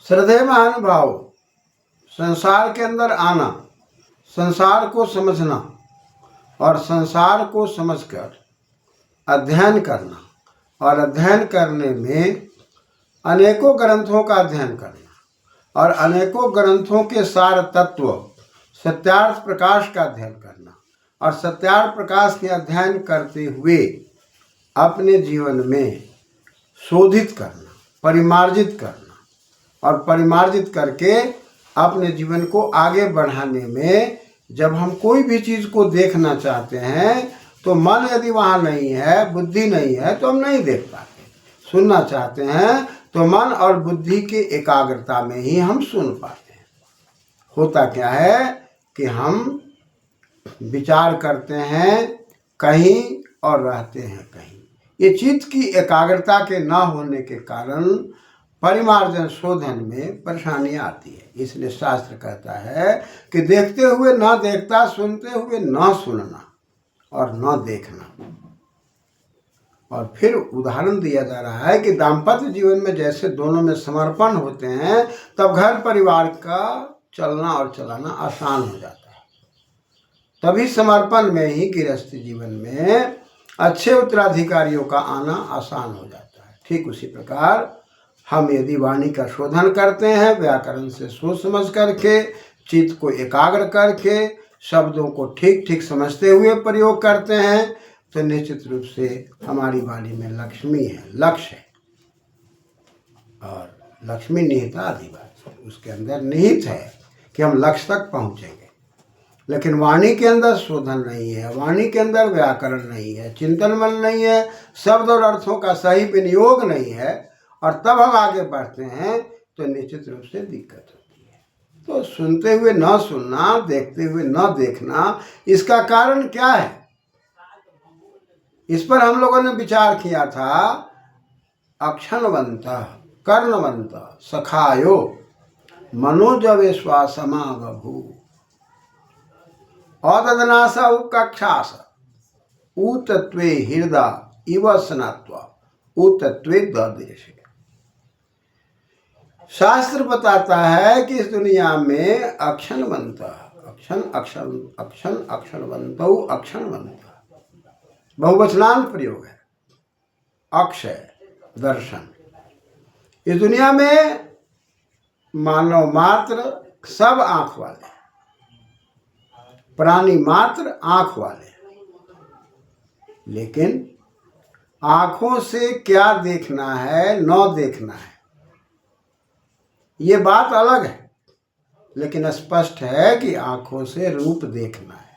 श्रद्धेय महानुभाव, संसार के अंदर आना, संसार को समझना और संसार को समझकर अध्ययन करना और अध्ययन करने में अनेकों ग्रंथों का अध्ययन करना और अनेकों ग्रंथों के सार तत्व सत्यार्थ प्रकाश का अध्ययन करना और सत्यार्थ प्रकाश के अध्ययन करते हुए अपने जीवन में शोधित करना, परिमार्जित करना और परिमार्जित करके अपने जीवन को आगे बढ़ाने में जब हम कोई भी चीज़ को देखना चाहते हैं तो मन यदि वहाँ नहीं है, बुद्धि नहीं है, तो हम नहीं देख पाते। सुनना चाहते हैं तो मन और बुद्धि के एकाग्रता में ही हम सुन पाते हैं। होता क्या है कि हम विचार करते हैं कहीं और रहते हैं कहीं। ये चित्त की एकाग्रता के ना होने के कारण परिमार्जन शोधन में परेशानी आती है। इसलिए शास्त्र कहता है कि देखते हुए न देखता, सुनते हुए न सुनना और न देखना। और फिर उदाहरण दिया जा रहा है कि दाम्पत्य जीवन में जैसे दोनों में समर्पण होते हैं तब घर परिवार का चलना और चलाना आसान हो जाता है। तभी समर्पण में ही गृहस्थी जीवन में अच्छे उत्तराधिकारियों का आना आसान हो जाता है। ठीक उसी प्रकार हम यदि वाणी का शोधन करते हैं, व्याकरण से सोच समझ करके, चित्त को एकाग्र करके, शब्दों को ठीक ठीक समझते हुए प्रयोग करते हैं तो निश्चित रूप से हमारी वाणी में लक्ष्मी है, लक्ष्य है। और लक्ष्मी निहिता अधिवास, उसके अंदर निहित है कि हम लक्ष्य तक पहुँचेंगे। लेकिन वाणी के अंदर शोधन नहीं है, वाणी के अंदर व्याकरण नहीं है, चिंतन मन नहीं है, शब्द और अर्थों का सही विनियोग नहीं है और तब हम आगे बढ़ते हैं तो निश्चित रूप से दिक्कत होती है। तो सुनते हुए न सुनना, देखते हुए न देखना, इसका कारण क्या है? इस पर हम लोगों ने विचार किया था। अक्षणवंत कर्णवंत सखायो मनोजवेश्वासमा बभू अदनास उपकक्षास ऊतत्वे हृदय इव स्नात्वा ऊतत्वे ददेश। शास्त्र बताता है कि इस दुनिया में अक्षणवंत, अक्षणवंतो अक्षणवंत बहुवचनांत प्रयोग है। अक्षय दर्शन, इस दुनिया में मानव मात्र सब आंख वाले, प्राणी मात्र आंख वाले, लेकिन आंखों से क्या देखना है, न देखना है, ये बात अलग है। लेकिन स्पष्ट है कि आंखों से रूप देखना है,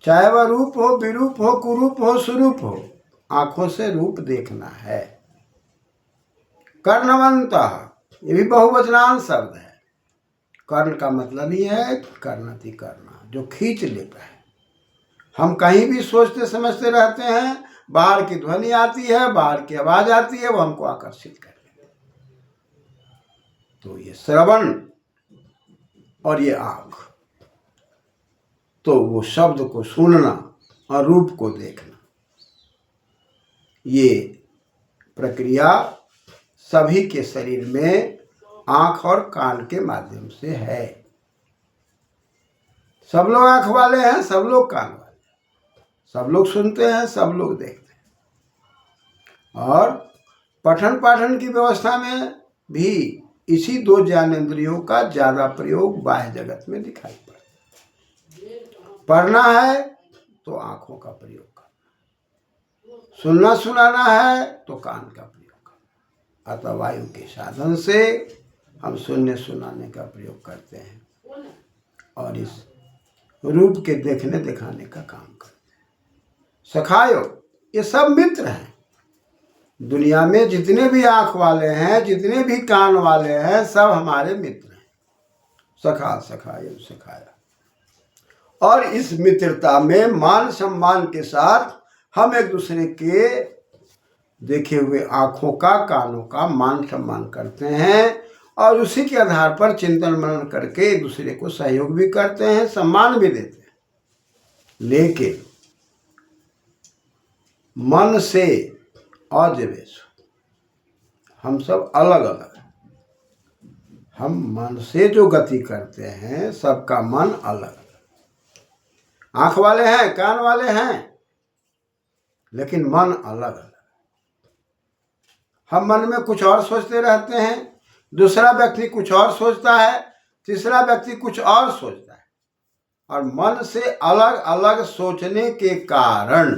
चाहे वह रूप हो, विरूप हो, कुरूप हो, स्वरूप हो, आंखों से रूप देखना है। कर्णवंत, ये भी बहुवचनांत शब्द है। कर्ण का मतलब ही है कर्णति करना, जो खींच लेता है। हम कहीं भी सोचते समझते रहते हैं, बाहर की ध्वनि आती है, बाहर की आवाज आती है, वो हमको आकर्षित कर लेती है। तो ये श्रवण और ये आँख, तो वो शब्द को सुनना और रूप को देखना, ये प्रक्रिया सभी के शरीर में आँख और कान के माध्यम से है। सब लोग आँख वाले हैं, सब लोग कान वाले हैं, सब लोग सुनते हैं, सब लोग देखते हैं। और पठन पाठन की व्यवस्था में भी इसी दो ज्ञानेंद्रियों का ज्यादा प्रयोग बाह्य जगत में दिखाई पड़ता है। पढ़ना है तो आँखों का प्रयोग करना, सुनना सुनाना है तो कान का प्रयोग करना। अतः वायु के साधन से हम सुनने सुनाने का प्रयोग करते हैं और इस रूप के देखने दिखाने का काम करते हैं। सखायो, ये सब मित्र हैं। दुनिया में जितने भी आंख वाले हैं, जितने भी कान वाले हैं, सब हमारे मित्र हैं। सखा सखायो सखाया। और इस मित्रता में मान सम्मान के साथ हम एक दूसरे के देखे हुए आंखों का, कानों का मान सम्मान करते हैं और उसी के आधार पर चिंतन मनन करके एक दूसरे को सहयोग भी करते हैं, सम्मान भी देते हैं। लेकिन मन से अजवेश हम सब अलग अलग हैं। हम मन से जो गति करते हैं, सबका मन अलग। आंख वाले हैं, कान वाले हैं, लेकिन मन अलग अलग। हम मन में कुछ और सोचते रहते हैं, दूसरा व्यक्ति कुछ और सोचता है, तीसरा व्यक्ति कुछ और सोचता है। और मन से अलग अलग सोचने के कारण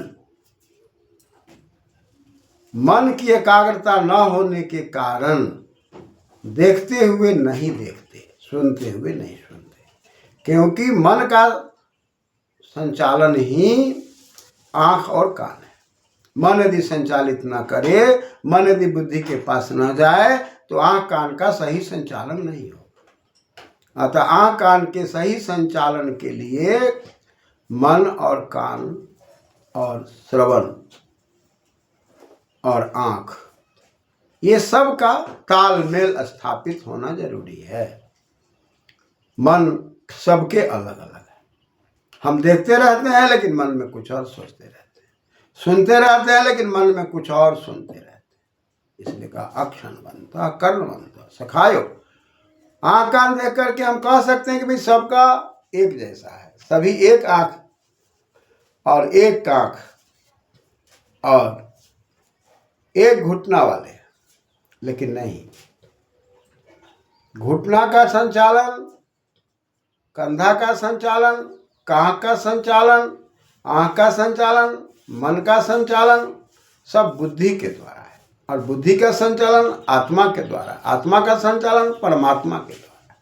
मन की एकाग्रता न होने के कारण देखते हुए नहीं देखते, सुनते हुए नहीं सुनते, क्योंकि मन का संचालन ही आंख और कान है। मन यदि संचालित न करे, मन यदि बुद्धि के पास न जाए, तो आंख कान का सही संचालन नहीं होगा। अतः आंख कान के सही संचालन के लिए मन और कान और श्रवण और आंख, ये सब का तालमेल स्थापित होना जरूरी है। मन सबके अलग अलग है। हम देखते रहते हैं लेकिन मन में कुछ और सोचते रहते हैं, सुनते रहते हैं लेकिन मन में कुछ और सुनते रहते हैं। इसलिए कहा अक्षण बनता कर्ण बनता सखायो। आँख कान देख करके हम कह सकते हैं कि भाई सबका एक जैसा है, सभी एक आँख और एक कान और एक घुटना वाले, लेकिन नहीं। घुटना का संचालन, कंधा का संचालन, कान का संचालन, आँख का संचालन, मन का संचालन सब बुद्धि के द्वारा है। और बुद्धि का संचालन आत्मा के द्वारा, आत्मा का संचालन परमात्मा के द्वारा।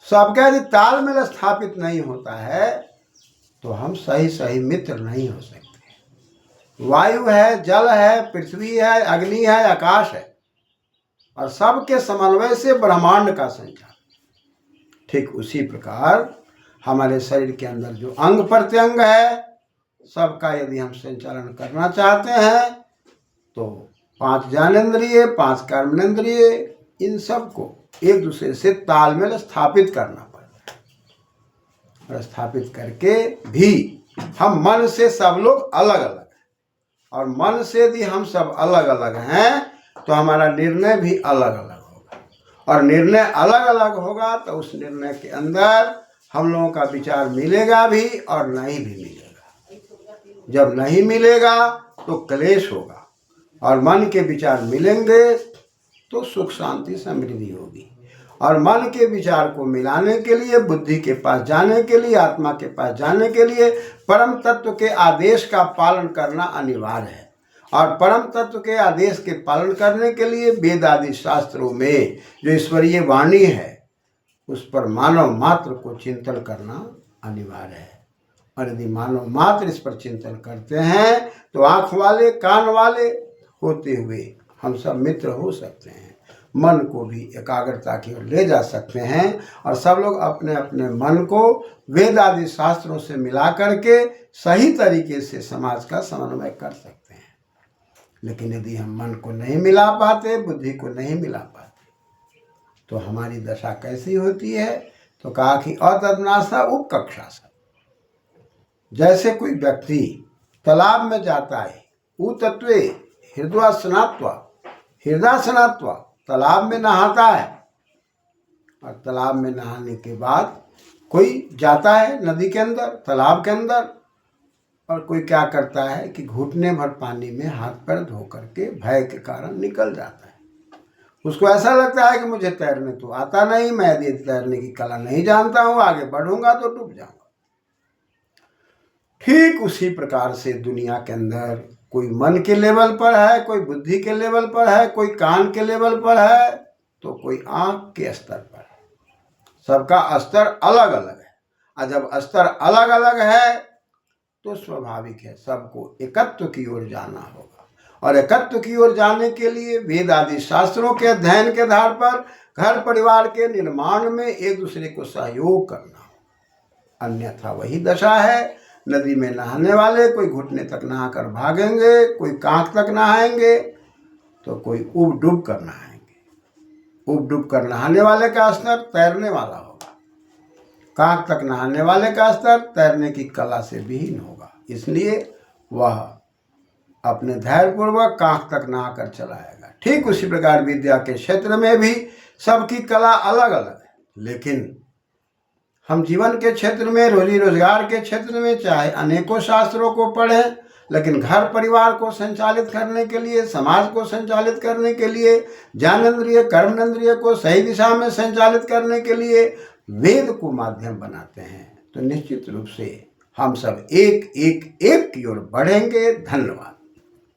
सबका यदि तालमेल स्थापित नहीं होता है तो हम सही सही मित्र नहीं हो सकते। वायु है, जल है, पृथ्वी है, अग्नि है, आकाश है, और सबके समन्वय से ब्रह्मांड का संचालन। ठीक उसी प्रकार हमारे शरीर के अंदर जो अंग प्रत्यंग है, सबका यदि हम संचालन करना चाहते हैं तो 5 ज्ञानेंद्रिय, 5 कर्मेंद्रिय, इन सबको एक दूसरे से तालमेल स्थापित करना पड़ता है। और स्थापित करके भी हम मन से सब लोग अलग अलग हैं, और मन से यदि हम सब अलग अलग हैं तो हमारा निर्णय भी अलग अलग होगा, और निर्णय अलग अलग होगा तो उस निर्णय के अंदर हम लोगों का विचार मिलेगा भी और नहीं भी मिलेगा। जब नहीं मिलेगा तो क्लेश होगा, और मन के विचार मिलेंगे तो सुख शांति समृद्धि होगी। और मन के विचार को मिलाने के लिए, बुद्धि के पास जाने के लिए, आत्मा के पास जाने के लिए परम तत्व के आदेश का पालन करना अनिवार्य है। और परम तत्व के आदेश के पालन करने के लिए वेद आदि शास्त्रों में जो ईश्वरीय वाणी है उस पर मानव मात्र को चिंतन करना अनिवार्य है। और यदि मानव मात्र इस पर चिंतन करते हैं तो आँख वाले कान वाले होते हुए हम सब मित्र हो सकते हैं, मन को भी एकाग्रता की ओर ले जा सकते हैं, और सब लोग अपने अपने मन को वेद आदि शास्त्रों से मिला करके सही तरीके से समाज का समन्वय कर सकते हैं। लेकिन यदि हम मन को नहीं मिला पाते, बुद्धि को नहीं मिला पाते, तो हमारी दशा कैसी होती है? तो कहा कि अतद्नासा उपकक्षा सा। जैसे कोई व्यक्ति तालाब में जाता है, उतत्वे हृदय स्नात्वा, तालाब में नहाता है, और तालाब में नहाने के बाद कोई जाता है नदी के अंदर, तालाब के अंदर, और कोई क्या करता है कि घुटने भर पानी में हाथ पैर धो करके भय के कारण निकल जाता है। उसको ऐसा लगता है कि मुझे तैरने तो आता नहीं, मैं यदि तैरने की कला नहीं जानता हूँ, आगे बढ़ूंगा तो डूब जाऊंगा। ठीक उसी प्रकार से दुनिया के अंदर कोई मन के लेवल पर है, कोई बुद्धि के लेवल पर है, कोई कान के लेवल पर है, तो कोई आँख के स्तर पर है। सबका स्तर अलग अलग है, और जब स्तर अलग अलग है तो स्वाभाविक है सबको एकत्व की ओर जाना होगा। और एकत्व की ओर जाने के लिए वेद आदि शास्त्रों के अध्ययन के आधार पर घर परिवार के निर्माण में एक दूसरे को सहयोग करना हो। अन्यथा वही दशा है, नदी में नहाने वाले कोई घुटने तक नहाकर भागेंगे, कोई कांख तक नहाएंगे, तो कोई उब डूब कर नहाएंगे। उब डूब कर नहाने वाले का स्तर तैरने वाला होगा, कांख तक नहाने वाले का स्तर तैरने की कला से विहीन होगा। इसलिए वह अपने धैर्यपूर्वक कांख तक नहाकर चलाएगा। ठीक उसी प्रकार विद्या के क्षेत्र में भी सबकी कला अलग अलग है, लेकिन हम जीवन के क्षेत्र में, रोजी रोजगार के क्षेत्र में चाहे अनेकों शास्त्रों को पढ़ें, लेकिन घर परिवार को संचालित करने के लिए, समाज को संचालित करने के लिए, ज्ञानेंद्रिय कर्मेंद्रिय को सही दिशा में संचालित करने के लिए वेद को माध्यम बनाते हैं, तो निश्चित रूप से हम सब एक एक एक की ओर बढ़ेंगे। धन्यवाद।